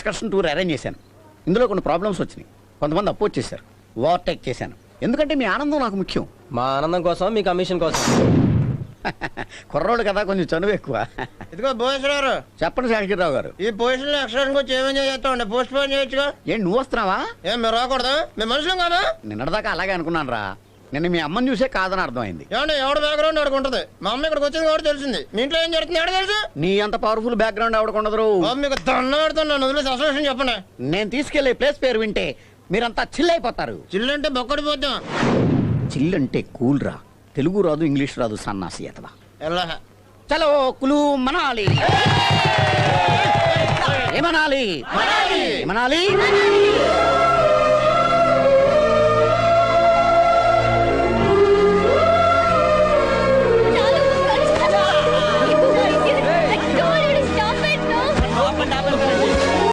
Excursion tour arrange చేశాను. ఇందులో కొన్ని ప్రాబ్లమ్స్ వచ్చినాయి. కొంతమంది అపోజ్ చేశారు. ఓవర్టేక్ చేశాను. ఎందుకంటే మీ ఆనందం నాకు ముఖ్యం. మా ఆనందం కోసం, మీ కమిషన్ కోసం. కుర్రోడు కదా, కొంచెం చనువు ఎక్కువ. ఇదిగో భువనేశ్వరరావు, చెప్పండి శాఖరావు గారు. ఈ పొజిషన్ లో ఎక్స్ట్రా వచ్చి ఏమేం చేస్తామండి? పోస్ట్ పోన్ చేయొచ్చుగా. ఏంటి నువ్వు వస్తున్నావా? ఏం మీరు రాకూడదా? మేము మనుషులం కదా. నిన్నటిదాకా అలాగే అనుకున్నాను రా. నిన్న మీ అమ్మని చూసే కాదని అర్థమైంది. ఏమంటే ఎవడ బ్యాక్గ్రౌండ్ ఎవరికి ఉంటుంది? మా అమ్మ ఇక్కడికి వచ్చింది కాబట్టి తెలిసింది. మీ ఇంట్లో ఏం జరుగుతుంది ఎవడ తెలుసు? నీ అంత పవర్ఫుల్ బ్యాక్గ్రౌండ్ ఎవడకుండదు. మీకు దండ పెడుతున్నాను, వదిలేసి అసలు విషయం చెప్పండి. నేను తీసుకెళ్లే ప్లేస్ పేరు వింటే మీరంతా చిల్ అయిపోతారు. చిల్లంటే బొక్కడిపోతాం. చిల్ అంటే కూల్ రా. తెలుగు రాదు, ఇంగ్లీష్ రాదు, సన్నాసి అతవా. ఎలా చలో కులు మనాలి. ఏమనాలి? ఏమనాలి?